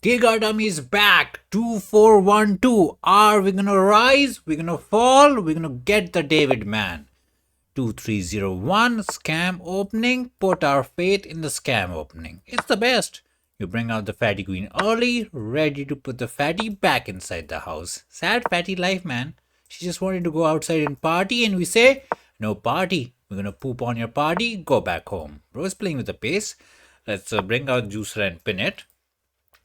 Giga Dummy is back. 2412. Are we gonna rise? We're gonna fall? We're gonna get the David man. 2301 scam opening. Put our faith in the scam opening. It's the best. You bring out the fatty queen early, ready to put the fatty back inside the house. Sad fatty life, man. She just wanted to go outside and party, and we say, no party. We're gonna poop on your party, go back home. Bro is playing with the pace. Let's bring out juicer and pin it.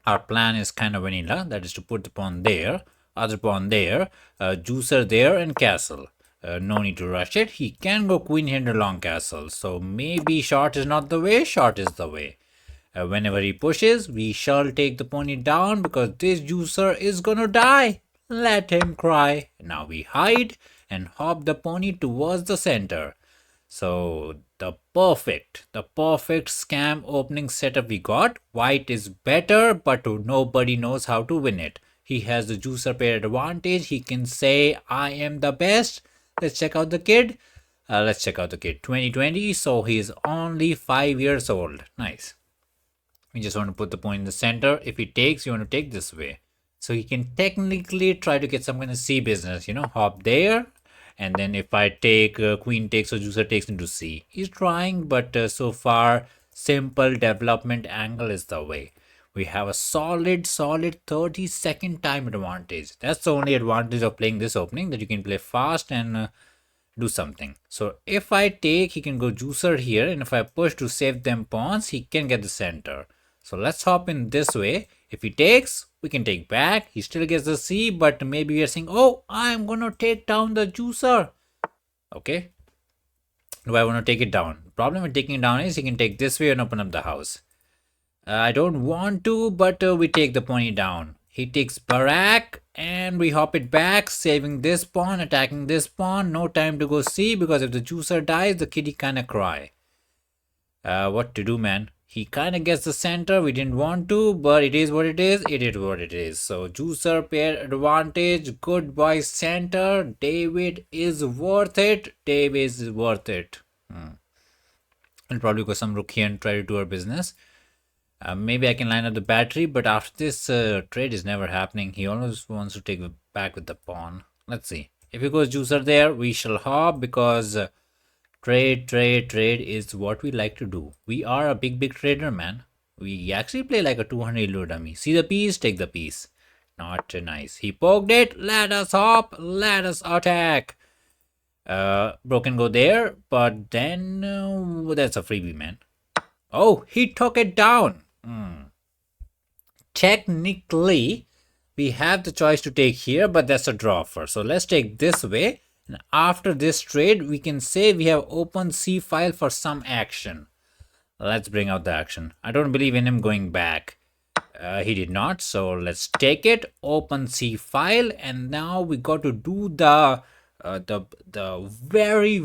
Our plan is kind of vanilla, that is to put the pawn there, other pawn there, juicer there, and castle. No need to rush it. He can go queen here to long castle, so maybe short is not the way, short is the way. Whenever he pushes, we shall take the pony down because this juicer is gonna die. Let him cry. Now we hide and hop the pony towards the center. So the perfect scam opening setup we got. White is better, but nobody knows how to win it. He has the juicer pair advantage. He can say, I am the best. Let's check out the kid. 2020, so he's only 5 years old. Nice. We just want to put the point in the center. If he takes, you want to take this way. So he can technically try to get some kind of C business, hop there. And then if I take queen takes or juicer takes into C. He's trying, but so far, simple development angle is the way. We have a solid 30-second time advantage. That's the only advantage of playing this opening, that you can play fast and do something. So if I take, he can go juicer here, and if I push to save them pawns, he can get the center. So let's hop in this way. If he takes, we can take back. He still gets the C, but maybe we are saying, oh, I'm gonna take down the juicer. Okay. Do I want to take it down? The problem with taking it down is he can take this way and open up the house. I don't want to, but we take the pony down. He takes Barak and we hop it back, saving this pawn, attacking this pawn. No time to go C, because if the juicer dies, the kitty kinda cry. What to do, man? He kind of gets the center. We didn't want to, but it is what it is. It is what it is. So juicer pair advantage. Goodbye center. David is worth it. David is worth it. I'll probably go some rook here and try to do our business. Maybe I can line up the battery, but after this trade is never happening. He always wants to take it back with the pawn. Let's see. If he goes juicer there, we shall hop, because trade is what we like to do. We are a big trader, man. We actually play like a 200 elo dummy. See the piece, take the piece. Not nice. He poked it. Let us hop. Let us attack. Broken go there, but then that's a freebie, man. Oh, he took it down. Technically, we have the choice to take here, but that's a draw first. So let's take this way. And after this trade, we can say we have open C file for some action. Let's bring out the action. I don't believe in him going back. He did not. So let's take it. Open C file, and now we got to do the very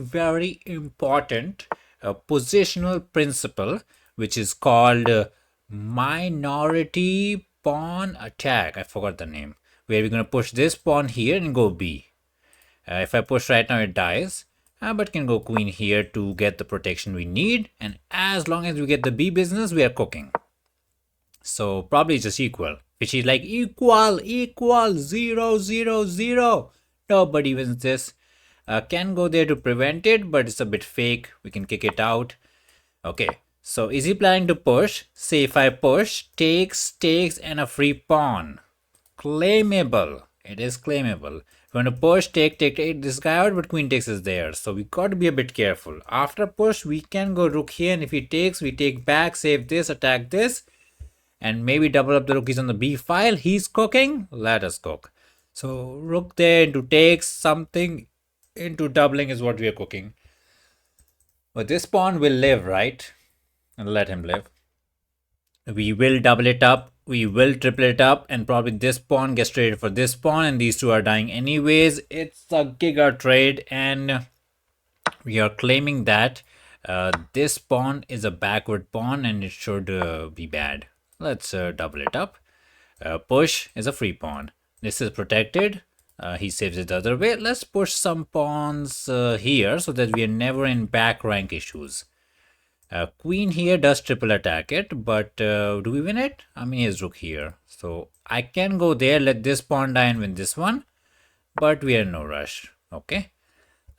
important positional principle, which is called minority pawn attack. I forgot the name. Where we're gonna push this pawn here and go B. If I push right now, it dies. But can go queen here to get the protection we need. And as long as we get the B business, we are cooking. So probably it's just equal. Which is like equal, 0. Nobody wins this. Can go there to prevent it, but it's a bit fake. We can kick it out. Okay. So is he planning to push? Say if I push, takes, and a free pawn. Claimable. It is claimable. If you want to push, take this guy out, but queen takes is there. So we got to be a bit careful. After push, we can go rook here, and if he takes, we take back, save this, attack this, and maybe double up the rookies on the B file. He's cooking. Let us cook. So rook there into takes, something into doubling is what we are cooking. But this pawn will live, right? And let him live. We will double it up, we will triple it up, and probably this pawn gets traded for this pawn, and these two are dying anyways. It's a giga trade, and we are claiming that this pawn is a backward pawn and it should be bad. Let's double it up. Push is a free pawn. This is protected. He saves it the other way. Let's push some pawns here so that we are never in back rank issues. Queen here does triple attack it, but do we win it? I mean, he has rook here. So I can go there, let this pawn die and win this one, but we are in no rush. Okay.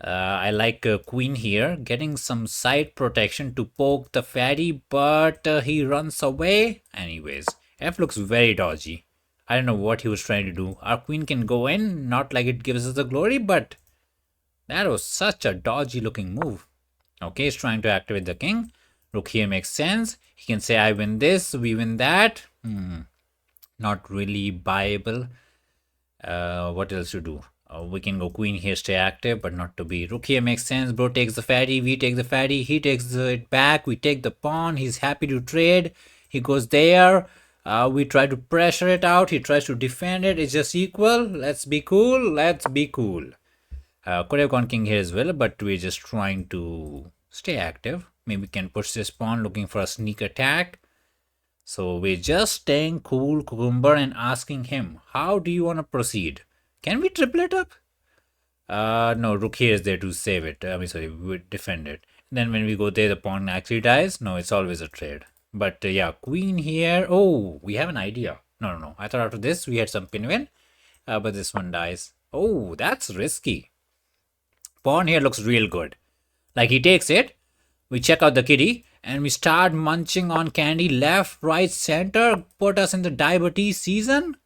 I like queen here, getting some side protection to poke the fatty, but he runs away. Anyways, F looks very dodgy. I don't know what he was trying to do. Our queen can go in, not like it gives us the glory, but that was such a dodgy looking move. Okay, he's trying to activate the king. Rook here makes sense. He can say, I win this, we win that. Not really viable. What else to do? We can go queen here, stay active, but not to be. Rook here makes sense. Bro takes the fatty, we take the fatty, he takes it back, we take the pawn, he's happy to trade. He goes there. We try to pressure it out, he tries to defend it, it's just equal. Let's be cool, let's be cool. Could have gone king here as well, but we're just trying to stay active. Maybe we can push this pawn, looking for a sneak attack. So we're just staying cool, Cucumber, and asking him, how do you want to proceed? Can we triple it up? No, rook here is there to save it. I mean, sorry, we defend it. Then when we go there, the pawn actually dies. No, it's always a trade. But yeah, queen here. Oh, we have an idea. No. I thought after this, we had some pinwin. But this one dies. Oh, that's risky. Pawn here looks real good. Like he takes it. We check out the kitty. And we start munching on candy left, right, center. Put us in the diabetes season.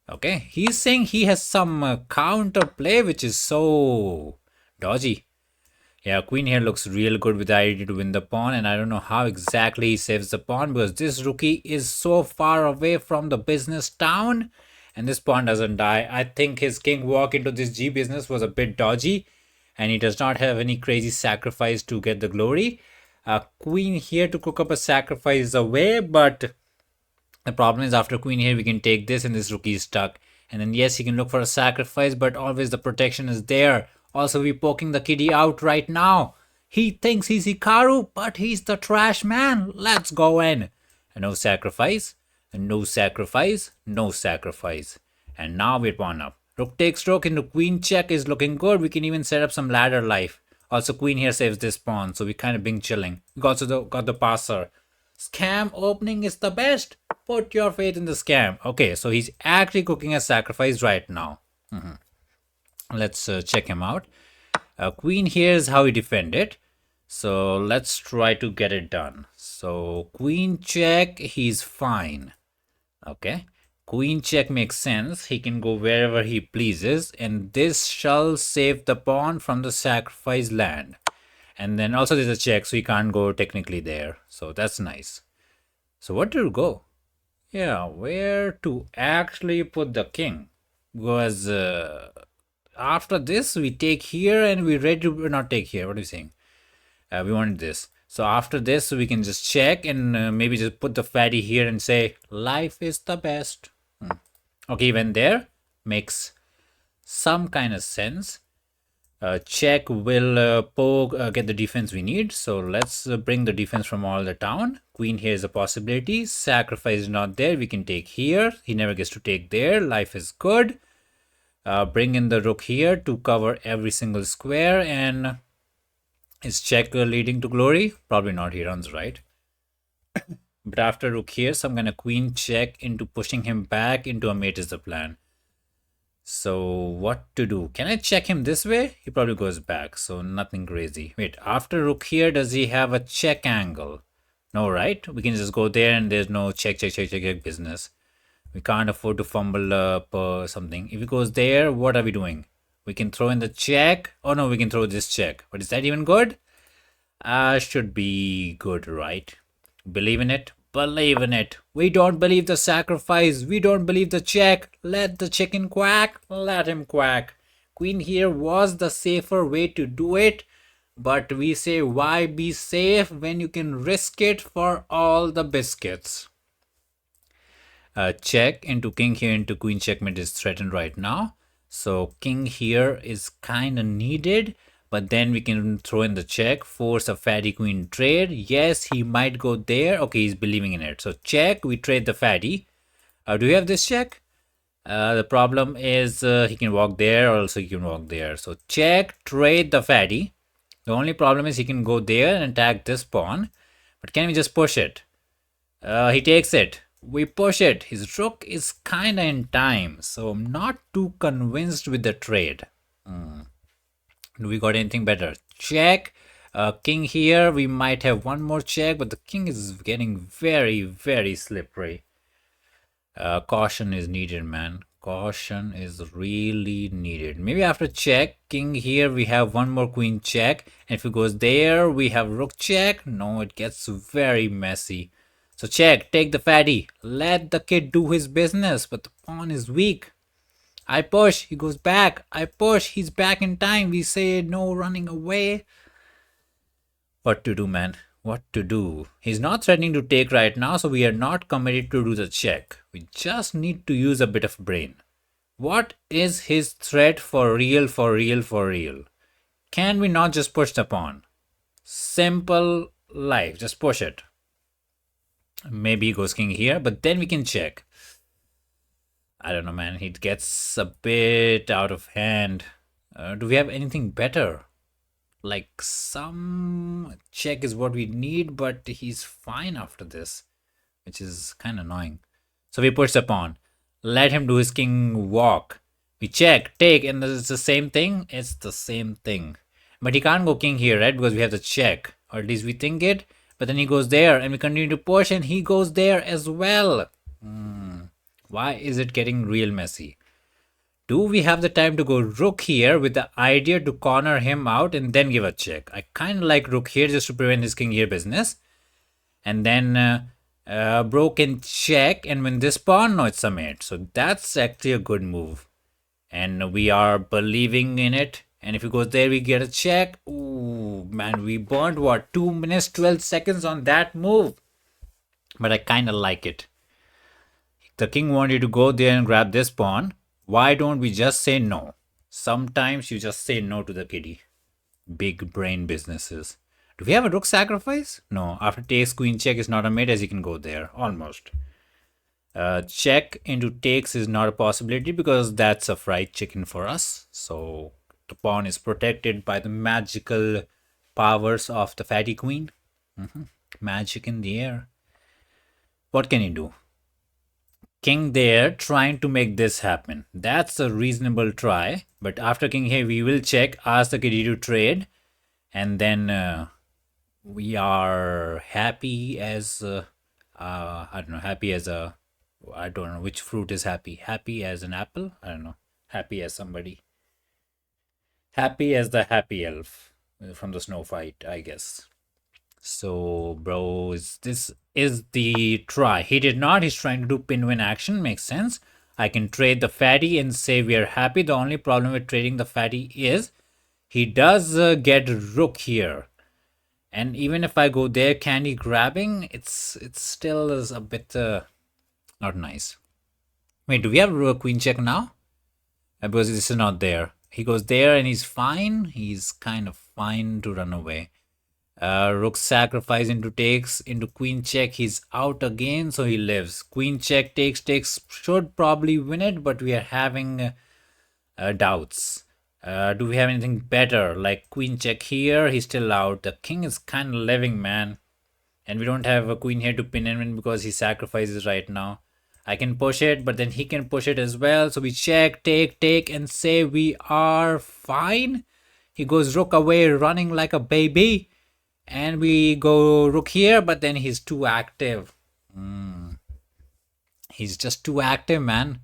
Okay, he's saying he has some counter play which is so dodgy. Yeah, queen here looks real good with the idea to win the pawn, and I don't know how exactly he saves the pawn because this rookie is so far away from the business town, and this pawn doesn't die. I think his king walk into this G business was a bit dodgy, and he does not have any crazy sacrifice to get the glory. Queen here to cook up a sacrifice away, but the problem is after queen here we can take this and this rookie is stuck. And then yes, he can look for a sacrifice, but always the protection is there. Also, we're poking the kitty out right now. He thinks he's Hikaru, but he's the trash man. Let's go in. And no sacrifice, and no sacrifice, no sacrifice. And now we're pawn up. Rook takes rook into queen check is looking good. We can even set up some ladder life. Also, queen here saves this pawn, so we're kind of being chilling. We got the passer. Scam opening is the best. Put your faith in the scam. Okay, so he's actually cooking a sacrifice right now. Let's check him out. Queen here is how he defend it. So let's try to get it done. So queen check, he's fine. Okay. Queen check makes sense. He can go wherever he pleases. And this shall save the pawn from the sacrifice land. And then also there's a check, so he can't go technically there. So that's nice. So what to go? Yeah, where to actually put the king? Because after this, we take here and we're ready to not take here. What are you saying? We wanted this. So after this, we can just check and maybe just put the fatty here and say, life is the best. Okay, even there makes some kind of sense. Check will get the defense we need. So let's bring the defense from all the town. Queen here is a possibility. Sacrifice is not there. We can take here. He never gets to take there. Life is good. Bring in the rook here to cover every single square. And is check leading to glory? Probably not. He runs right. But after rook here, some kind of queen check into pushing him back into a mate is the plan. So what to do? Can I check him this way? He probably goes back, so nothing crazy. Wait, after rook here, does he have a check angle? No, right? We can just go there and there's no check business. We can't afford to fumble up something. If he goes there, what are we doing? We can throw in the check. Oh no, we can throw this check. But is that even good? Should be good, right? Believe in it. Believe in it. We don't believe the sacrifice. We don't believe the check. Let the chicken quack. Let him quack. Queen here was the safer way to do it. But we say, why be safe when you can risk it for all the biscuits? Check into king here into queen checkmate is threatened right now. So king here is kind of needed. But then we can throw in the check, force a fatty queen trade. Yes, he might go there. Okay, he's believing in it. So check, we trade the fatty. Do we have this check? The problem is he can walk there or also he can walk there. So check, trade the fatty. The only problem is he can go there and attack this pawn. But can we just push it? He takes it. We push it. His rook is kinda in time, so I'm not too convinced with the trade. Do we got anything better? Check. King here. We might have one more check, but the king is getting very, very slippery. Caution is needed, man. Caution is really needed. Maybe after check, king here, we have one more queen check. And if it goes there, we have rook check. No, it gets very messy. So check, take the fatty. Let the kid do his business, but the pawn is weak. I push, he goes back. I push, he's back in time. We say no running away. What to do, man? What to do? He's not threatening to take right now, so we are not committed to do the check. We just need to use a bit of brain. What is his threat for real, for real, for real? Can we not just push the pawn? Simple life, just push it. Maybe he goes king here, but then we can check. I don't know, man. He gets a bit out of hand. Do we have anything better? Like some check is what we need, but he's fine after this, which is kind of annoying. So we push the pawn. Let him do his king walk. We check, take, and it's the same thing. It's the same thing. But he can't go king here, right? Because we have the check. Or at least we think it. But then he goes there and we continue to push and he goes there as well. Why is it getting real messy? Do we have the time to go rook here with the idea to corner him out and then give a check? I kind of like rook here just to prevent his king here business. And then bro can check and win this pawn. No, it's a mate. So that's actually a good move. And we are believing in it. And if he goes there, we get a check. Ooh, man, we burned what? 2 minutes, 12 seconds on that move. But I kind of like it. The king wanted to go there and grab this pawn. Why don't we just say no? Sometimes you just say no to the kitty. Big brain businesses. Do we have a rook sacrifice? No. After takes, queen check is not a mate as he can go there. Almost. Check into takes is not a possibility because that's a fried chicken for us. So the pawn is protected by the magical powers of the fatty queen. Magic in the air. What can he do? King there trying to make this happen. That's a reasonable try. But after king here, we will check, ask the kitty to trade. And then we are happy as, I don't know, happy as a, I don't know which fruit is happy. Happy as an apple? I don't know. Happy as somebody. Happy as the happy elf from the snow fight, I guess. So, bro, this is the try. He did not. He's trying to do pin-win action. Makes sense. I can trade the fatty and say we are happy. The only problem with trading the fatty is he does get rook here. And even if I go there, candy grabbing, it's still is a bit not nice. Wait, do we have a queen check now? Because this is not there. He goes there and he's fine. He's kind of fine to run away. Rook sacrifice into takes into queen check. He's out again, so he lives. Queen check takes should probably win it, but we are having doubts. Do we have anything better like queen check here? He's still out. The king is kind of living, man, and we don't have a queen here to pin and win because he sacrifices right now. I can push it, but then he can push it as well. So we check, take, and say we are fine. He goes rook away, running like a baby. And we go rook here, but then he's too active. He's just too active, man.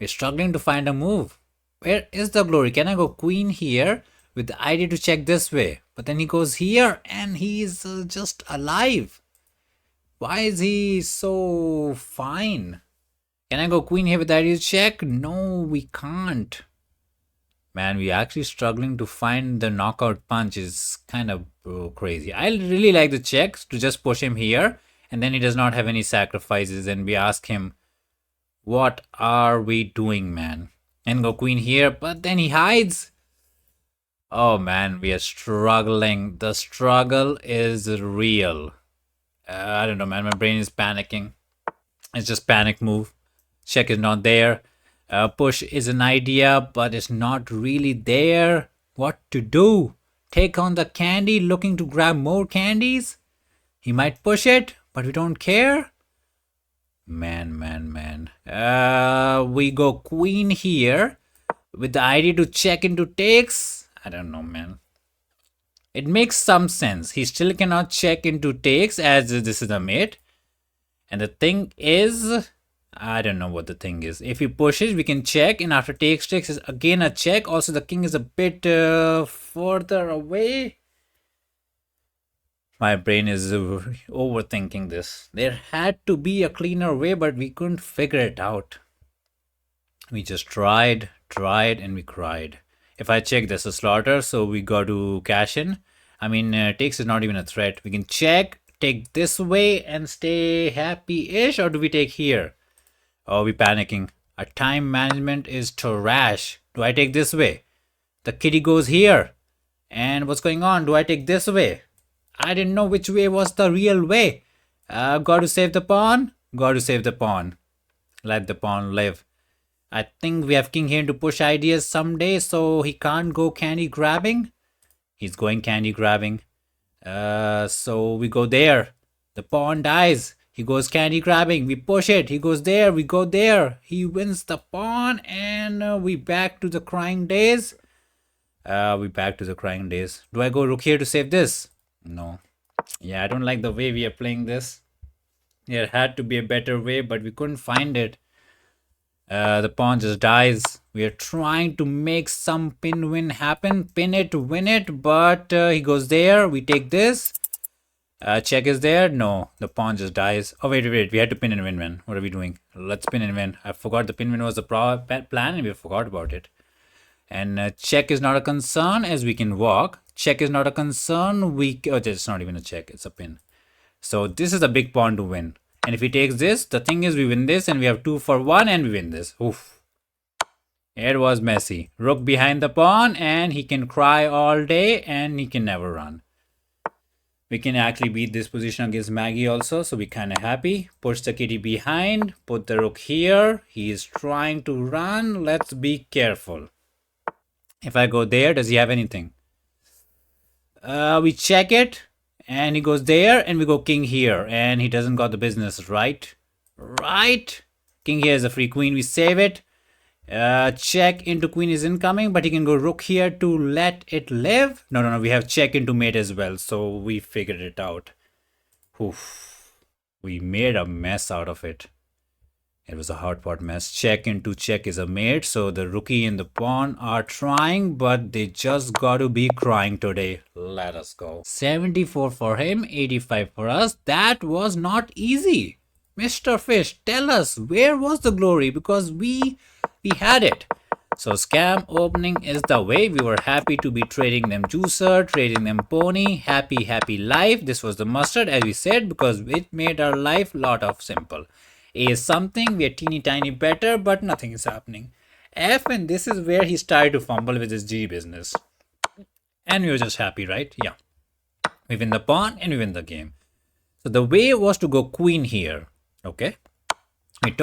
We're struggling to find a move. Where is the glory? Can I go queen here with the idea to check this way? But then he goes here and he's just alive. Why is he so fine? Can I go queen here with the idea to check? No, we can't. Man, we're actually struggling to find the knockout punch. Is kind of crazy. I really like the checks to just push him here. And then he does not have any sacrifices. And we ask him, what are we doing, man? And go queen here. But then he hides. Oh, man, we are struggling. The struggle is real. I don't know, man. My brain is panicking. It's just panic move. Check is not there. Push is an idea, but it's not really there. What to do? Take on the candy, looking to grab more candies? He might push it, but we don't care. Man. We go queen here with the idea to check into takes. I don't know, man. It makes some sense. He still cannot check into takes as this is a mate. And the thing is, I don't know what the thing is. If he pushes, we can check, and after takes is again a check. Also, the king is a bit further away. My brain is overthinking this. There had to be a cleaner way, but we couldn't figure it out. We just tried, and we cried. If I check, there's a slaughter, so we got to cash in. I mean, takes is not even a threat. We can check, take this way, and stay happy-ish, or do we take here? Oh, we panicking. Our time management is trash. Do I take this way? The kitty goes here. And what's going on? Do I take this way? I didn't know which way was the real way. Got to save the pawn? Got to save the pawn. Let the pawn live. I think we have king here to push ideas someday, so he can't go candy grabbing. He's going candy grabbing. So we go there. The pawn dies. He goes candy grabbing. We push it. He goes there. We go there. He wins the pawn, and we back to the crying days. Do I go rook here to save this? No. Yeah, I don't like the way we are playing this. There had to be a better way, but we couldn't find it. The pawn just dies. We are trying to make some pin win happen. Pin it, win it, but he goes there. We take this. Check is there. No, the pawn just dies. Oh, wait. We had to pin and win. What are we doing? Let's pin and win. I forgot the pin win was the plan, and we forgot about it. And check is not a concern as we can walk. Check is not a concern. Oh, it's not even a check. It's a pin. So this is a big pawn to win. And if he takes this, the thing is we win this, and we have 2 for 1, and we win this. Oof. It was messy. Rook behind the pawn, and he can cry all day, and he can never run. We can actually beat this position against Maggie also, so we're kind of happy. Push the kitty behind. Put the rook here. He is trying to run. Let's be careful. If I go there, does he have anything? We check it, and he goes there, and we go king here, and he doesn't got the business, right? Right. King here is a free queen. We save it. Check into queen is incoming, but he can go rook here to let it live. No. We have check into mate as well, so we figured it out. Oof. We made a mess out of it. It was a hard part mess. Check into check is a mate, so the rookie and the pawn are trying, but they just got to be crying today. Let us go. 74 for him, 85 for us. That was not easy. Mr. Fish, tell us, where was the glory? Because we had it. So scam opening is the way. We were happy to be trading them juicer, trading them pony. Happy life. This was the mustard, as we said, because it made our life lot of simple. A is something, we are teeny tiny better, but nothing is happening. F, and this is where he started to fumble with his G business. And we were just happy, right? Yeah. We win the pawn and we win the game. So the way was to go queen here. Okay. We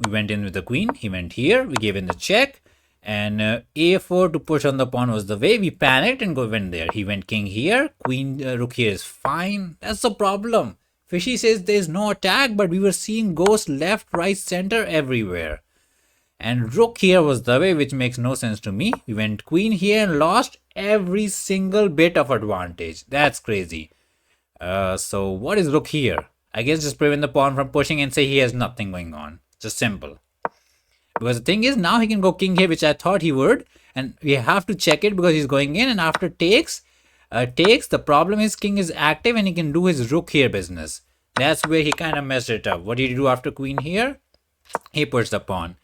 went in with the queen. He went here. We gave him the check. And A4 to push on the pawn was the way. We panicked and went there. He went king here. Queen, rook here is fine. That's the problem. Fishy says there's no attack, but we were seeing ghosts left, right, center, everywhere. And rook here was the way, which makes no sense to me. We went queen here and lost every single bit of advantage. That's crazy. So what is rook here? I guess just prevent the pawn from pushing and say he has nothing going on. Just simple. Because the thing is, now he can go king here, which I thought he would. And we have to check it because he's going in. And after takes, the problem is king is active and he can do his rook here business. That's where he kind of messed it up. What did he do after queen here? He pushed the pawn.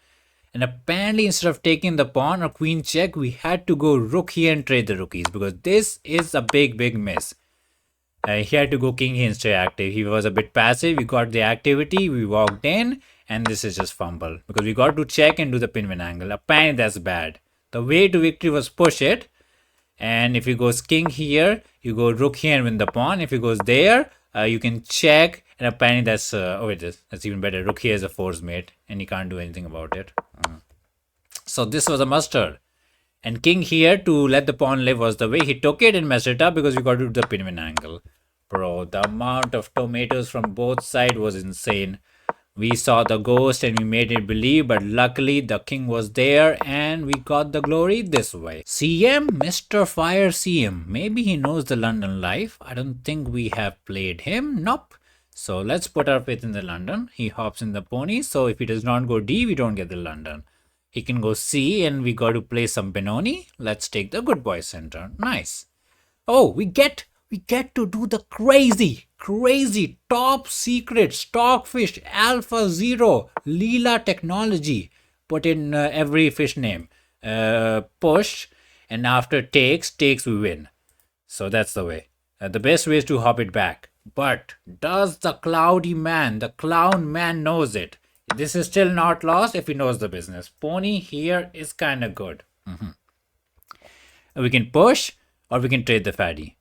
And apparently instead of taking the pawn or queen check, we had to go rook here and trade the rookies. Because this is a big miss. He had to go king here and stay active. He was a bit passive. We got the activity. We walked in. And this is just fumble. Because we got to check and do the pin win angle. Apparently that's bad. The way to victory was push it. And if he goes king here, you go rook here and win the pawn. If he goes there, you can check. And apparently that's that's even better. Rook here is a force mate, and he can't do anything about it. So this was a mustard. And king here to let the pawn live was the way. He took it and messed it up because we got to do the pin win angle. Bro, the amount of tomatoes from both sides was insane. We saw the ghost and we made it believe, but luckily the king was there and we got the glory this way. CM, Mr. Fire CM. Maybe he knows the London life. I don't think we have played him. Nope. So let's put our faith in the London. He hops in the pony. So if he does not go D, we don't get the London. He can go C and we got to play some Benoni. Let's take the good boy center. Nice. Oh, we get to do the crazy top secret Stockfish Alpha Zero Leela technology. Put in every fish name. Push, and after takes we win. So that's the way. The best way is to hop it back. But does the the clown man knows it? This is still not lost if he knows the business. Pony here is kind of good. We can push or we can trade the fatty.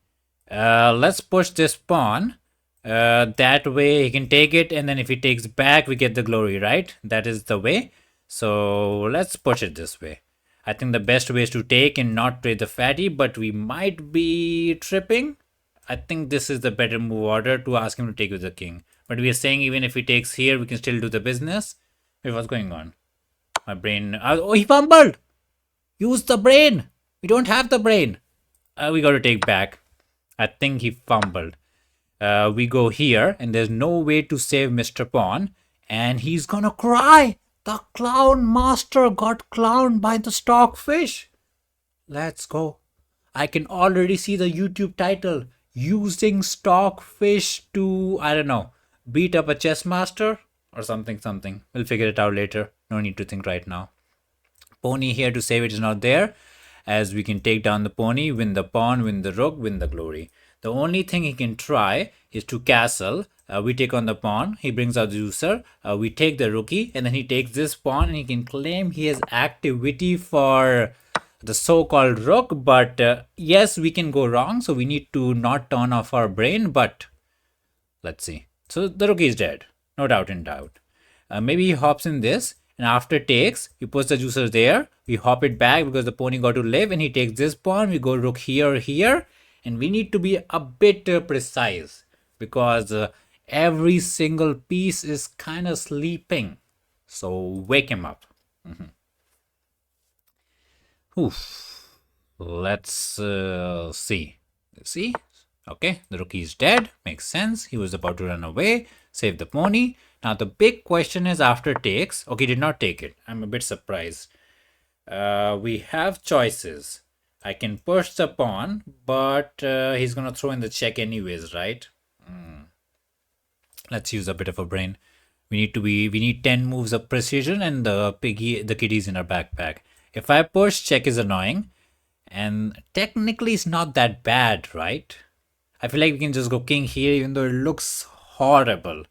Let's push this pawn. That way he can take it, and then if he takes back, we get the glory, right? That is the way. So let's push it this way. I think the best way is to take and not trade the fatty, but we might be tripping. I think this is the better move order to ask him to take with the king. But we are saying even if he takes here, we can still do the business. Wait, what's going on? My brain. Oh, he fumbled! Use the brain! We don't have the brain. We got to take back. I think he fumbled. We go here, and there's no way to save Mr. Pawn, and he's gonna cry. The clown master got clowned by the stockfish. Let's go. I can already see the YouTube title. Using stockfish to, I don't know, beat up a chess master or something. We'll figure it out later. No need to think right now. Pony here to save it is not there, as we can take down the pony, win the pawn, win the rook, win the glory. The only thing he can try is to castle. We take on the pawn, he brings out the user, we take the rookie, and then he takes this pawn and he can claim he has activity for the so-called rook. But yes, we can go wrong, so we need to not turn off our brain. But let's see. So the rookie is dead, no doubt in doubt. Maybe he hops in this, and after takes, he puts the juicer there. We hop it back because the pony got to live, and he takes this pawn. We go rook here, and we need to be a bit precise because every single piece is kind of sleeping. So wake him up. Oof. Let's see. See? Okay, the rookie is dead. Makes sense. He was about to run away. Save the pony. Now the big question is after takes. Okay, did not take it. I'm a bit surprised. We have choices. I can push the pawn, but he's gonna throw in the check anyways, right? Let's use a bit of a brain. We need 10 moves of precision, and the kitty's in our backpack. If I push, check is annoying, and technically it's not that bad, right? I feel like we can just go king here, even though it looks horrible,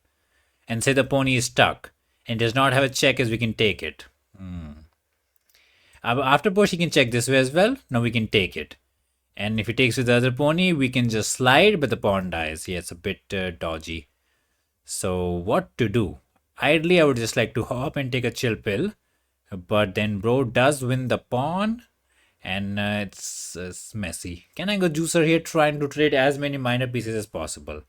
and say the pony is stuck and does not have a check, as we can take it. After push, he can check this way as well. Now we can take it. And if he takes with the other pony, we can just slide, but the pawn dies. Yeah, it's a bit dodgy. So what to do? Ideally, I would just like to hop and take a chill pill. But then bro does win the pawn. And it's messy. Can I go juicer here, trying to trade as many minor pieces as possible?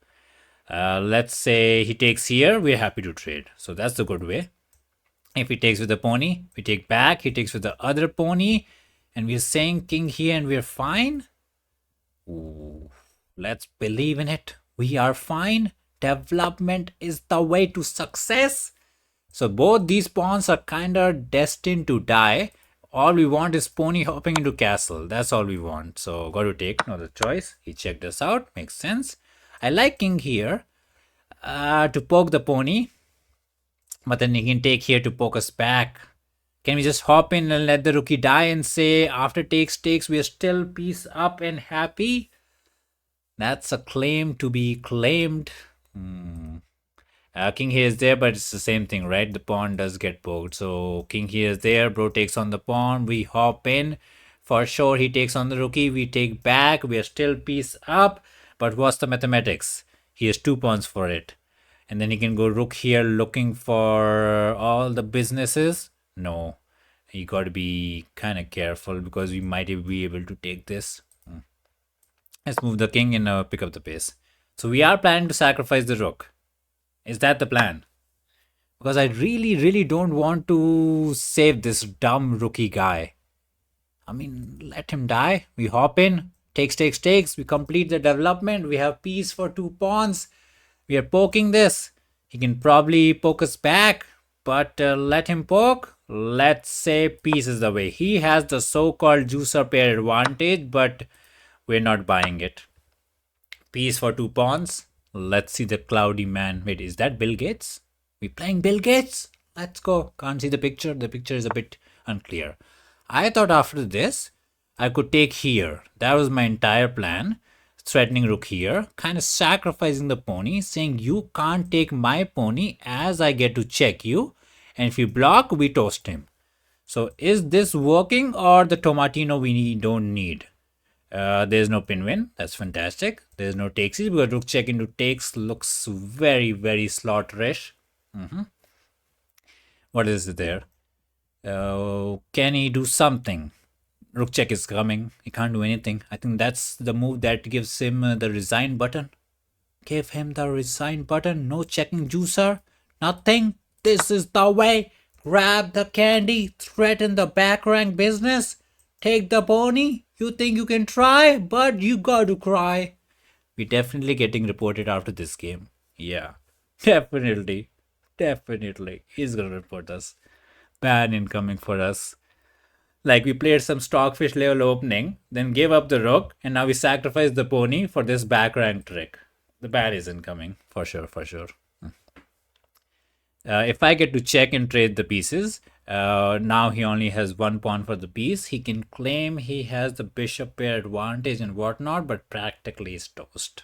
Let's say he takes here. We're happy to trade. So that's the good way. If he takes with the pony, we take back. He takes with the other pony, and we're saying king here, and we're fine. Ooh, let's believe in it. We are fine. Development is the way to success. So both these pawns are kind of destined to die. All we want is pony hopping into castle. That's all we want. So got to take another choice. He checked us out. Makes sense. I like king here to poke the pony. But then he can take here to poke us back. Can we just hop in and let the rookie die and say after takes, we are still peace up and happy? That's a claim to be claimed. King here is there, but it's the same thing, right? The pawn does get poked. So king here is there. Bro takes on the pawn. We hop in. For sure, he takes on the rookie. We take back. We are still peace up. But what's the mathematics? He has 2 pawns for it. And then he can go rook here looking for all the businesses. No, you got to be kind of careful because we might be able to take this. Let's move the king and pick up the pace. So we are planning to sacrifice the rook. Is that the plan? Because I really, really don't want to save this dumb rookie guy. I mean, let him die. We hop in, takes. We complete the development. We have piece for 2 pawns. We are poking this. He can probably poke us back, but let him poke. Let's say piece is the way. He has the so-called juicer pair advantage, but we're not buying it. Piece for 2 pawns. Let's see the cloudy man. Wait, is that Bill Gates? We playing Bill Gates? Let's go. Can't see the picture. The picture is a bit unclear. I thought after this, I could take here. That was my entire plan. Threatening rook here, kind of sacrificing the pony, saying you can't take my pony as I get to check you. And if you block, we toast him. So is this working or the tomatino we don't need? There's no pin win. That's fantastic. There's no takesies because rook check into takes looks very, very slaughterish. What is it there? Can he do something? Rook check is coming. He can't do anything. I think that's the move that gives him the resign button. Give him the resign button. No checking juicer. Nothing. This is the way. Grab the candy. Threaten the back rank business. Take the pony. You think you can try, but you got to cry. We're definitely getting reported after this game. Yeah. Definitely. He's gonna report us. Ban incoming for us. Like we played some Stockfish level opening, then gave up the rook, and now we sacrifice the pony for this back rank trick. The ban is incoming, for sure. If I get to check and trade the pieces, now he only has 1 pawn for the piece. He can claim he has the bishop pair advantage and whatnot, but practically is toast.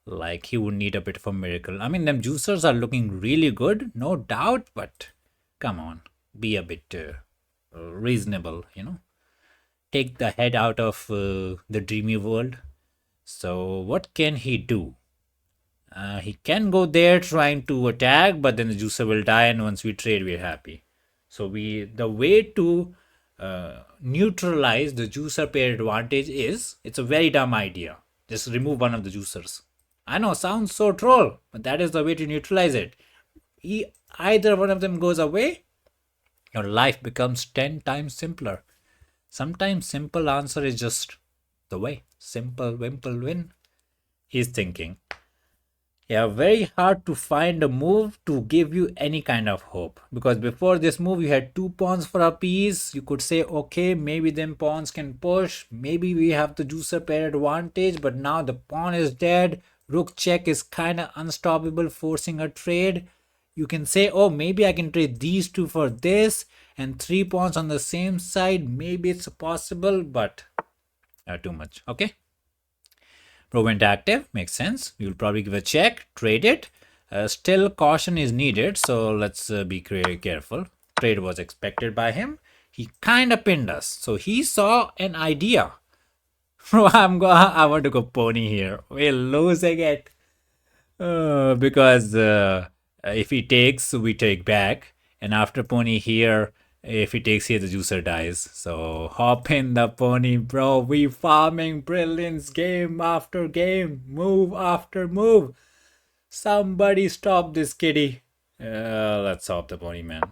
Like he would need a bit of a miracle. I mean, them juicers are looking really good, no doubt, but come on, be a bit reasonable, take the head out of the dreamy world. So what can he do? He can go there trying to attack, but then the juicer will die, and once we trade, we're happy. So the way to neutralize the juicer pair advantage is, it's a very dumb idea. Just remove one of the juicers. I know, sounds so troll, but that is the way to neutralize it. Either one of them goes away, your life becomes 10 times simpler. Sometimes simple answer is just the way. Simple, wimple, win. He's thinking. Yeah, very hard to find a move to give you any kind of hope. Because before this move, you had 2 pawns for a piece. You could say, okay, maybe them pawns can push. Maybe we have the juicer pair advantage. But now the pawn is dead. Rook check is kind of unstoppable, forcing a trade. You can say, oh, maybe I can trade these two for this and 3 pawns on the same side. Maybe it's possible, but too much. Okay. Pro went active, makes sense. We will probably give a check, trade it. Still caution is needed, so let's be careful. Trade was expected by him. He kind of pinned us, so he saw an idea. I want to go pony here. We're losing it. Because if he takes, we take back. And after pony here, if he takes here, the juicer dies. So hop in the pony, bro. We farming brilliance game after game. Move after move. Somebody stop this kitty. Let's hop the pony, man.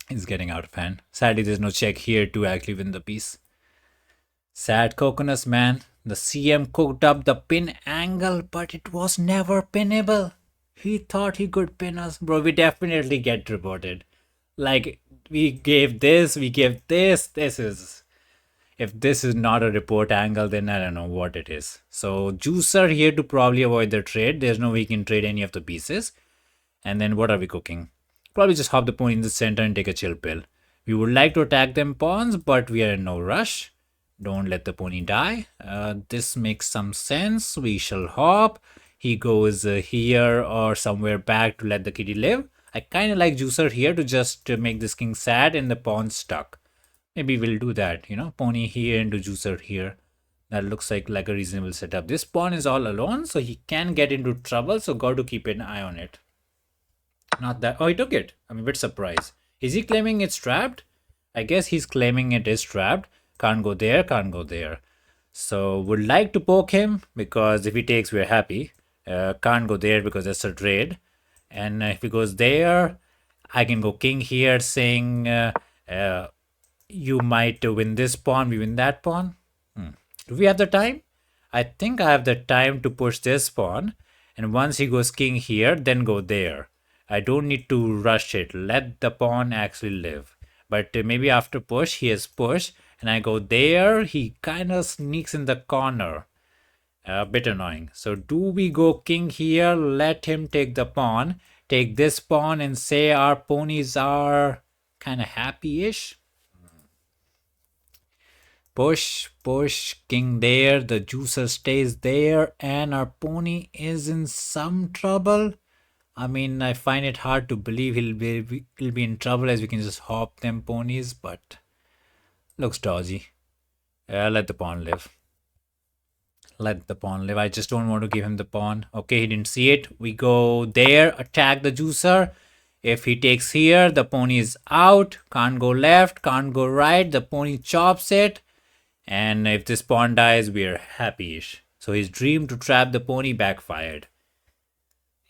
He's getting out of hand. Sadly, there's no check here to actually win the piece. Sad coconuts, man. The CM cooked up the pin angle, but it was never pinnable. He thought he could pin us. Bro, we definitely get reported. Like, we gave this, we gave this. If this is not a report angle, then I don't know what it is. So, juicer here to probably avoid the trade. There's no way we can trade any of the pieces. And then what are we cooking? Probably just hop the pawn in the center and take a chill pill. We would like to attack them pawns, but we are in no rush. Don't let the pony die. This makes some sense. We shall hop. He goes here or somewhere back to let the kitty live. I kind of like juicer here to just make this king sad and the pawn stuck. Maybe we'll do that, pony here and do juicer here. That looks like a reasonable setup. This pawn is all alone, so he can get into trouble, so got to keep an eye on it. Not that. Oh, he took it. I'm a bit surprised. Is he claiming it's trapped? I guess he's claiming it is trapped. Can't go there, can't go there. So would like to poke him because if he takes, we're happy. Can't go there because that's a trade. And if he goes there, I can go king here, saying uh, you might win this pawn, we win that pawn. Do we have the time? I think I have the time to push this pawn. And once he goes king here, then go there. I don't need to rush it. Let the pawn actually live. But maybe after push, he has pushed. And I go there. He kind of sneaks in the corner. A bit annoying. So do we go king here? Let him take the pawn. Take this pawn and say our ponies are kind of happy-ish. Push, push, king there. The juicer stays there, and our pony is in some trouble. I mean, I find it hard to believe he'll be in trouble as we can just hop them ponies, but looks dodgy. Let the pawn live. Let the pawn live. I just don't want to give him the pawn. Okay, he didn't see it. We go there, attack the juicer. If he takes here, the pony is out. Can't go left, can't go right. The pony chops it. And if this pawn dies, we're happy-ish. So his dream to trap the pony backfired.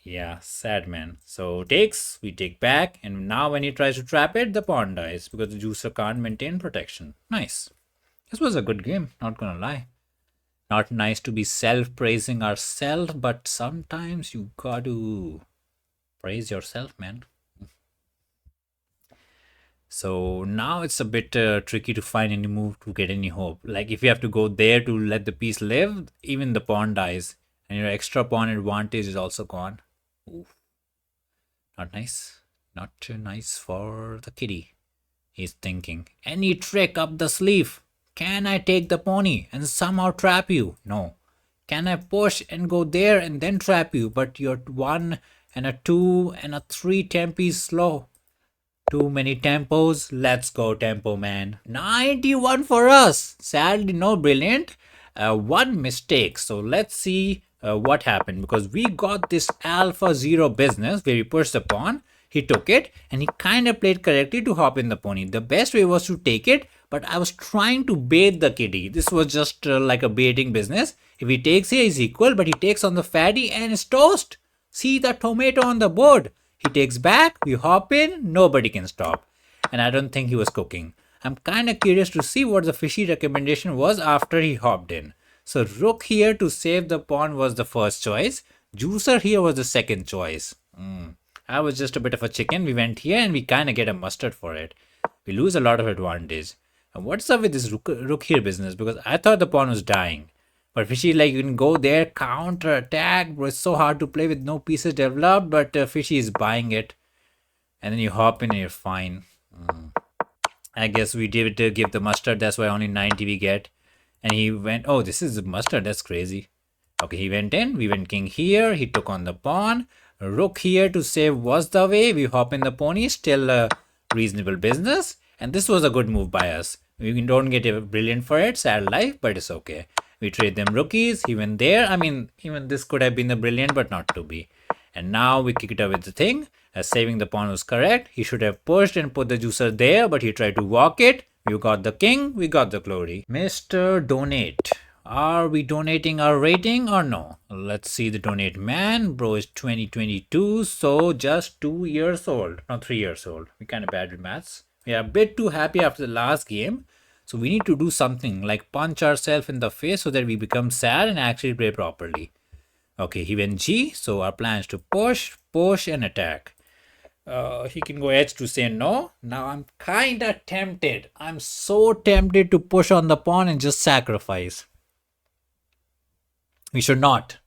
Yeah, sad man. So takes, we take back. And now when he tries to trap it, the pawn dies because the juicer can't maintain protection. Nice. This was a good game, not gonna lie. Not nice to be self-praising ourselves, but sometimes you got to praise yourself, man. So now it's a bit tricky to find any move to get any hope. Like if you have to go there to let the piece live, even the pawn dies. And your extra pawn advantage is also gone. Oof. Not nice. Not nice for the kitty. He's thinking, any trick up the sleeve? Can I take the pony and somehow trap you? No. Can I push and go there and then trap you? But you're 1 and a 2 and a 3 tempi slow. Too many tempos. Let's go, tempo man. 91 for us. Sadly, no brilliant. One mistake. So let's see what happened. Because we got this alpha 0 business where we pushed the pawn. He took it and he kind of played correctly to hop in the pony. The best way was to take it, but I was trying to bait the kitty. This was just like a baiting business. If he takes here, he's equal, but he takes on the fatty and it's toast. See the tomato on the board. He takes back, we hop in, nobody can stop. And I don't think he was cooking. I'm kind of curious to see what the fishy recommendation was after he hopped in. So rook here to save the pawn was the first choice. Juicer here was the second choice. I was just a bit of a chicken. We went here and we kind of get a mustard for it. We lose a lot of advantage. And what's up with this rook here business? Because I thought the pawn was dying. But Fishy, like, you can go there, counter, attack. Bro, it's so hard to play with no pieces developed. But Fishy is buying it. And then you hop in and you're fine. I guess we did give the mustard. That's why only 90 we get. And he went, oh, this is the mustard. That's crazy. Okay, he went in. We went king here. He took on the pawn. Rook here to save was the way. We hop in the pony. Still a reasonable business. And this was a good move by us. We don't get a brilliant for it. Sad life, but it's okay. We trade them rookies. He went there. I mean, even this could have been the brilliant, but not to be. And now we kick it out with the thing. As saving the pawn was correct. He should have pushed and put the juicer there, but he tried to walk it. You got the king. We got the glory. Mr. Donate. Are we donating our rating or no? Let's see the donate man. Bro is 2022, so just 2 years old. Not 3 years old. We're kind of bad with maths. We are a bit too happy after the last game. So we need to do something like punch ourselves in the face so that we become sad and actually play properly. Okay, he went G. So our plan is to push, push and attack. He can go H to say no. Now I'm kind of tempted. I'm so tempted to push on the pawn and just sacrifice. We should not.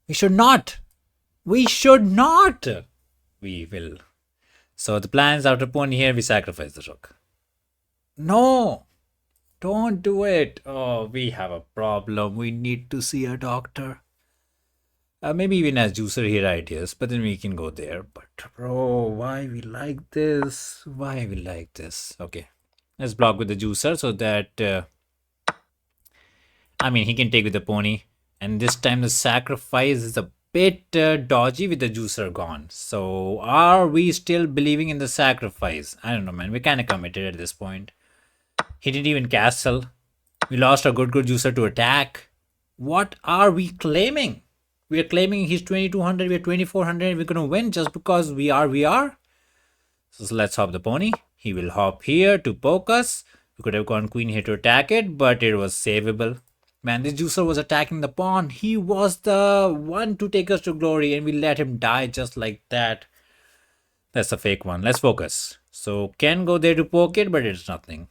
We should not. We should not. We will. So the plan is after pawn here, we sacrifice the rook. No. Don't do it. Oh, we have a problem. We need to see a doctor. Maybe even as juicer here ideas, but then we can go there. But bro, why we like this? Why we like this? Okay. Let's block with the juicer so that... I mean, he can take with the pony. And this time the sacrifice is a bit dodgy with the juicer gone. So are we still believing in the sacrifice? I don't know, man. We're kind of committed at this point. He didn't even castle. We lost a good juicer to attack. What are we claiming? We are claiming he's 2200, we're 2400, we're gonna win just because we are. So let's hop the pony. He will hop here to poke us. We could have gone queen here to attack it, but it was savable. Man, this juicer was attacking the pawn. He was the one to take us to glory, and we let him die just like that. That's a fake one. Let's focus. So can go there to poke it, but it's nothing.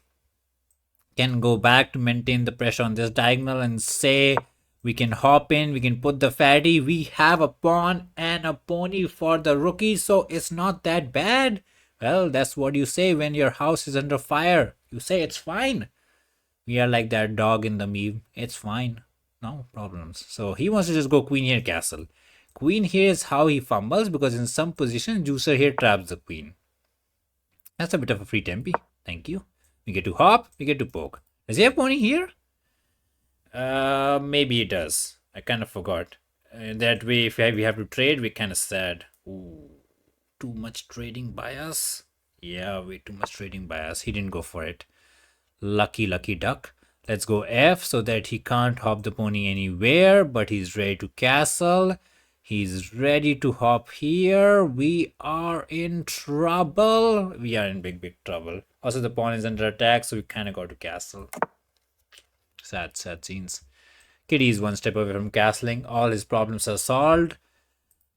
Can go back to maintain the pressure on this diagonal and say we can hop in, we can put the fatty. We have a pawn and a pony for the rookie, so it's not that bad. Well, that's what you say when your house is under fire. You say it's fine. We are like that dog in the meme. It's fine. No problems. So he wants to just go queen here castle. Queen here is how he fumbles because in some position juicer here traps the queen. That's a bit of a free tempi. Thank you. We get to hop, we get to poke. Does he have pony here? Maybe it does. I kind of forgot. That way, if we have to trade, we're kind of sad. Ooh, too much trading by us. Yeah, way too much trading by us. He didn't go for it. Lucky duck. Let's go F so that he can't hop the pony anywhere, but he's ready to castle. He's ready to hop here. We are in trouble. We are in big trouble. Also, the pawn is under attack, so we kind of got to castle. Sad scenes. Kitty is one step away from castling. All his problems are solved.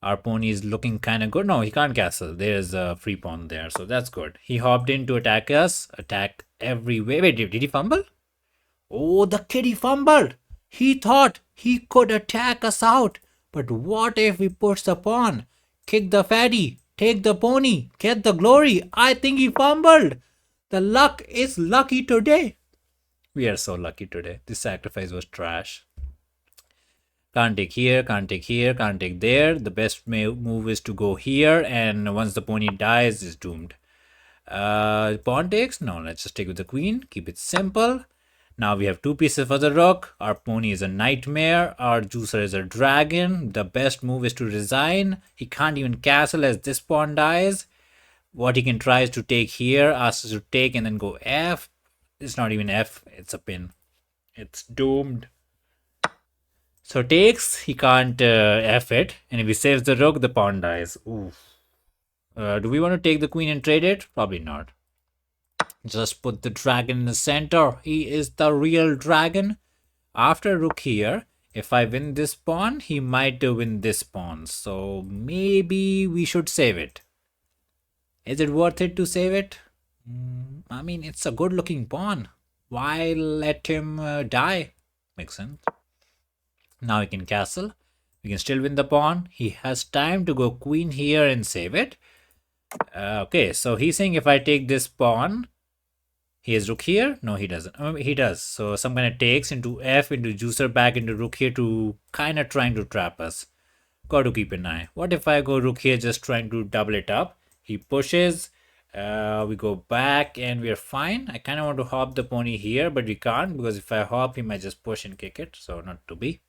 Our pony is looking kind of good. No, he can't castle. There's a free pawn there, so that's good. He hopped in to attack us. Attack every way. Wait, did he fumble? Oh, the kitty fumbled. He thought he could attack us out. But what if we push the pawn? Kick the fatty. Take the pony. Get the glory. I think he fumbled. The luck is lucky today. We are so lucky today. This sacrifice was trash. Can't take here, can't take here, can't take there. The best move is to go here, and once the pony dies, is doomed. Pawn takes? No, let's just take with the queen. Keep it simple. Now we have two pieces for the rook. Our pony is a nightmare. Our juicer is a dragon. The best move is to resign. He can't even castle as this pawn dies. What he can try is to take here, asks us to take and then go F. It's not even F, it's a pin. It's doomed. So takes, he can't F it. And if he saves the rook, the pawn dies. Oof. Do we want to take the queen and trade it? Probably not. Just put the dragon in the center. He is the real dragon. After rook here, if I win this pawn, he might win this pawn. So maybe we should save it. Is it worth it to save it? I mean, it's a good looking pawn. Why let him die? Makes sense. Now he can castle. We can still win the pawn. He has time to go queen here and save it. Okay, so he's saying if I take this pawn, he has rook here? No, he doesn't. He does. So some kind of takes into F, into juicer, back into rook here to kind of trying to trap us. Got to keep an eye. What if I go rook here just trying to double it up? He pushes. We go back and we are fine. I kind of want to hop the pony here, but we can't because if I hop, he might just push and kick it. So not to be.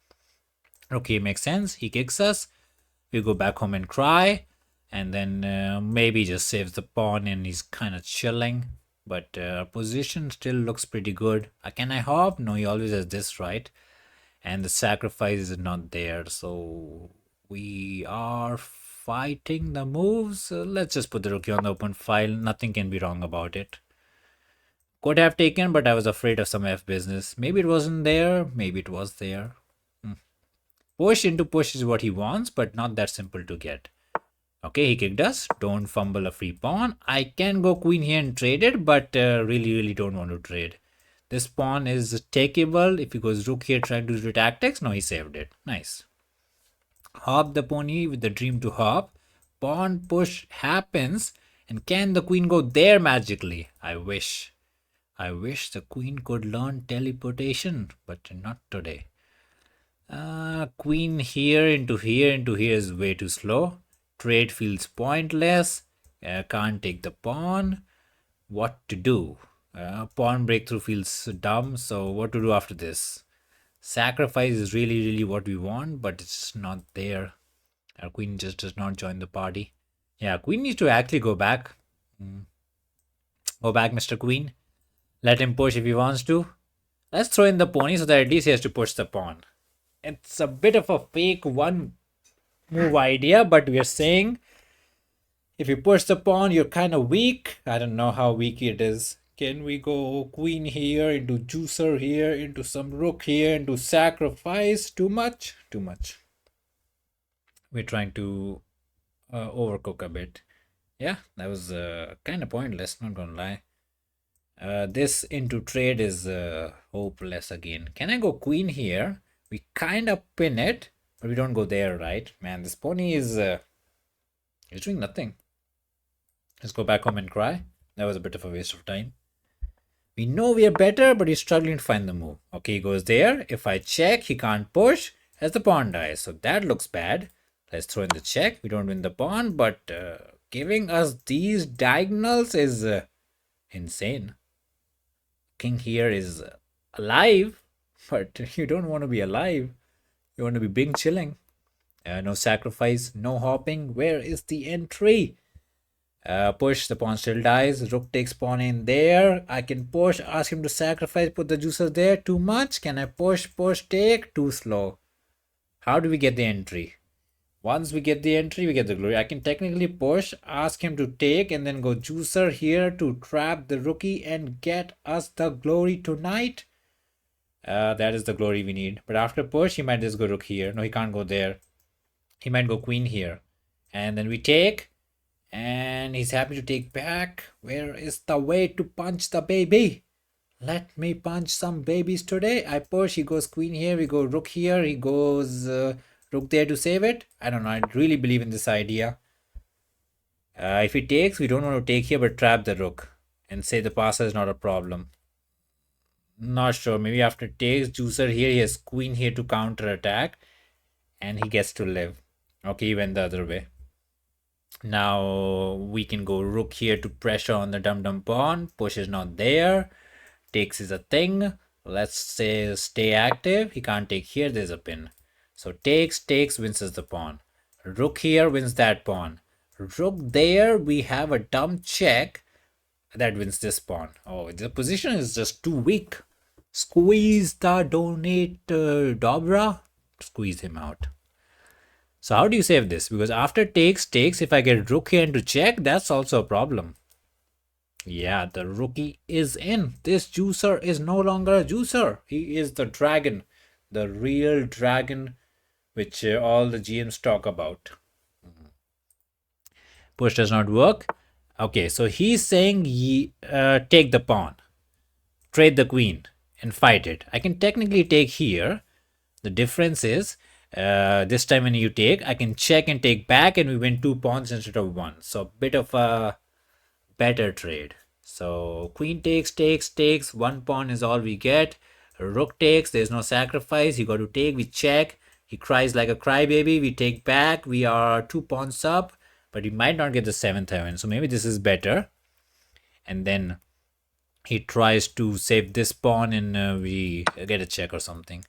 Okay, makes sense. He kicks us. We go back home and cry. And then maybe just saves the pawn and he's kind of chilling. But position still looks pretty good. Can I hop? No, he always has this, right? And the sacrifice is not there. So we are fighting the moves. Let's just put the rookie on the open file. Nothing can be wrong about it. Could have taken, but I was afraid of some F business. Maybe it wasn't there. Maybe it was there. Push into push is what he wants, but not that simple to get. Okay, he kicked us. Don't fumble a free pawn. I can go queen here and trade it, but really don't want to trade. This pawn is takeable. If he goes rook here trying to do tactics, no, he saved it. Nice. Hop the pony with the dream to hop. Pawn push happens. And can the queen go there magically? I wish. I wish the queen could learn teleportation, but not today. Queen here into here is way too slow. Trade feels pointless. Can't take the pawn. What to do? Pawn breakthrough feels dumb. So what to do after this? Sacrifice is really what we want, but it's not there. Our queen just does not join the party. Yeah, queen needs to actually go back. Go back, Mr. Queen. Let him push if he wants to. Let's throw in the pony so that at least he has to push the pawn. It's a bit of a fake one move idea, but we are saying if you push the pawn, you're kind of weak. I don't know how weak it is. Can we go queen here, into juicer here, into some rook here, into sacrifice? Too much? Too much. We're trying to overcook a bit. Yeah, that was kind of pointless, not gonna lie. This into trade is hopeless again. Can I go queen here? We kind of pin it, but we don't go there, right? Man, this pony is doing nothing. Let's go back home and cry. That was a bit of a waste of time. We know we are better, but he's struggling to find the move. Okay, he goes there. If I check, he can't push as the pawn dies. So that looks bad. Let's throw in the check. We don't win the pawn, but giving us these diagonals is insane. King here is alive, but you don't want to be alive. You want to be big chilling. No sacrifice, no hopping. Where is the entry? Push, the pawn still dies. Rook takes pawn in there. I can push, ask him to sacrifice, put the juicer there. Too much. Can I push, take? Too slow. How do we get the entry? Once we get the entry, we get the glory. I can technically push, ask him to take, and then go juicer here to trap the rookie and get us the glory tonight. That is the glory we need. But after push, he might just go rook here. No, he can't go there. He might go queen here. And then we take. And he's happy to take back. Where is the way to punch the baby? Let me punch some babies today. I push. He goes queen here. We go rook here. He goes rook there to save it. I don't know. I really believe in this idea. If he takes, we don't want to take here, but trap the rook and say the passer is not a problem. Not sure. Maybe after takes, juicer here. He has queen here to counter attack, and he gets to live. Okay, he went the other way. Now we can go rook here to pressure on the dum-dum pawn. Push is not there. Takes is a thing. Let's say stay active. He can't take here. There's a pin. So takes, wins the pawn. Rook here wins that pawn. Rook there. We have a dumb check that wins this pawn. Oh, the position is just too weak. Squeeze the donate Dobra. Squeeze him out. So how do you save this? Because after takes, if I get rook here into check, that's also a problem. Yeah, the rookie is in. This juicer is no longer a juicer. He is the dragon. The real dragon, which all the GMs talk about. Push does not work. Okay, so he's saying take the pawn. Trade the queen and fight it. I can technically take here. The difference is this time when you take, I can check and take back and we win 2 pawns instead of 1. So a bit of a better trade. So queen takes, 1 pawn is all we get. Rook takes, there's no sacrifice. You got to take, we check. He cries like a crybaby. We take back. We are 2 pawns up, but we might not get the 7th heaven. So maybe this is better. And then he tries to save this pawn and we get a check or something.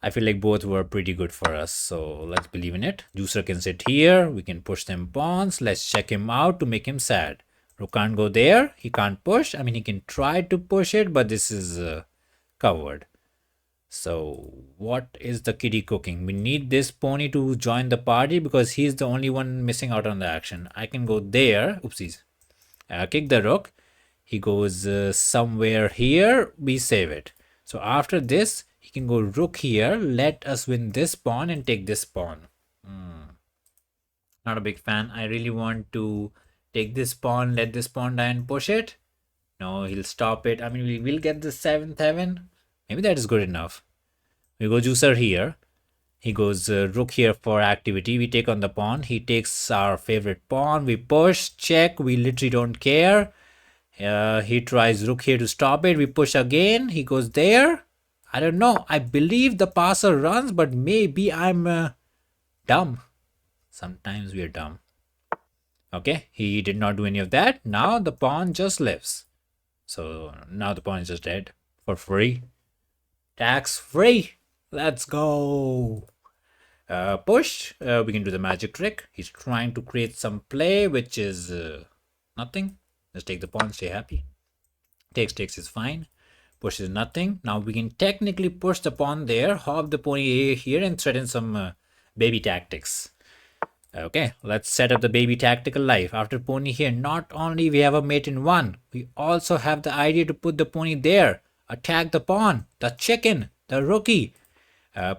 I feel like both were pretty good for us, so let's believe in it. Juicer can sit here. We can push them pawns. Let's check him out to make him sad. Rook can't go there. He can't push. I mean, he can try to push it, but this is covered. So what is the kitty cooking? We need this pony to join the party because he's the only one missing out on the action. I can go there. Oopsies. Kick the rook. He goes somewhere here. We save it. So after this, he can go rook here. Let us win this pawn and take this pawn. Not a big fan. I really want to take this pawn, let this pawn die and push it. No, he'll stop it. I mean, we will get the 7th heaven. Maybe that is good enough. We go juicer here. He goes rook here for activity. We take on the pawn. He takes our favorite pawn. We push, check. We literally don't care. He tries rook here to stop it. We push again. He goes there. I don't know. I believe the passer runs, but maybe I'm dumb. Sometimes we are dumb. Okay, he did not do any of that. Now the pawn just lives. So now the pawn is just dead for free. Tax free. Let's go. Push. We can do the magic trick. He's trying to create some play, which is nothing. Just take the pawn, stay happy. Takes is fine. Pushes nothing. Now we can technically push the pawn there, hop the pony here, and threaten some baby tactics. Okay, let's set up the baby tactical life. After pony here, not only we have a mate in one, we also have the idea to put the pony there, attack the pawn, the chicken, the rookie.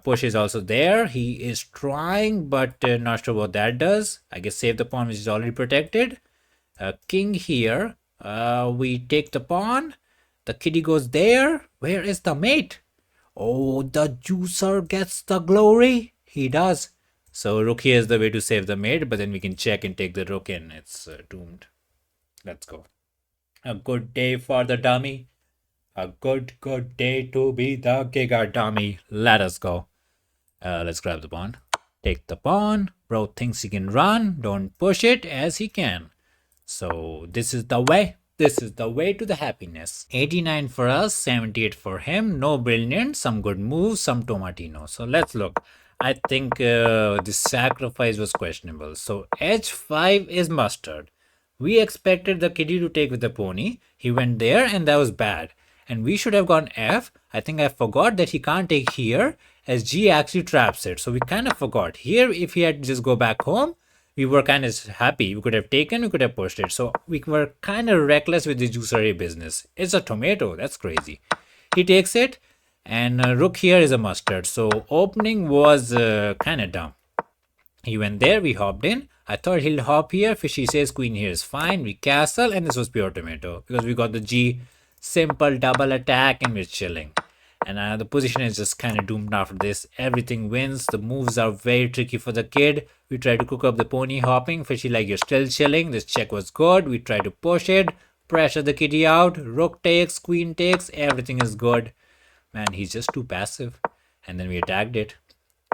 Push is also there. He is trying, but not sure what that does. I guess save the pawn, which is already protected. King here. We take the pawn. The kitty goes there. Where is the mate? Oh, the juicer gets the glory. He does. So rook here is the way to save the mate, but then we can check and take the rook in. It's doomed. Let's go. A good day for the dummy. A good day to be the giga dummy. Let us go. Let's grab the pawn. Take the pawn. Bro thinks he can run. Don't push it as he can. So this is the way. This is the way to the happiness. 89 for us, 78 for him. No brilliant, some good moves, some tomatino. So let's look. I think this sacrifice was questionable. So h5 is mustard. We expected the kitty to take with the pony. He went there and that was bad. And we should have gone f. I think I forgot that he can't take here as g actually traps it. So we kind of forgot. Here, if he had to just go back home, we were kind of happy. We could have taken, we could have pushed it. So we were kind of reckless with the juicery business. It's a tomato. That's crazy. He takes it. And rook here is a mustard. So opening was kind of dumb. He went there. We hopped in. I thought he'll hop here. Fishy says queen here is fine. We castle. And this was pure tomato. Because we got the G. Simple double attack. And we're chilling. And the position is just kind of doomed after this. Everything wins. The moves are very tricky for the kid. We try to cook up the pony hopping. Fishy like, you're still chilling. This check was good. We try to push it. Pressure the kitty out. Rook takes. Queen takes. Everything is good. Man, he's just too passive. And then we attacked it.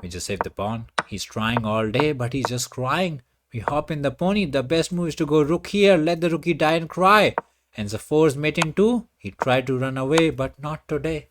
We just saved the pawn. He's trying all day, but he's just crying. We hop in the pony. The best move is to go rook here. Let the rookie die and cry. And the 4's mate in 2. He tried to run away, but not today.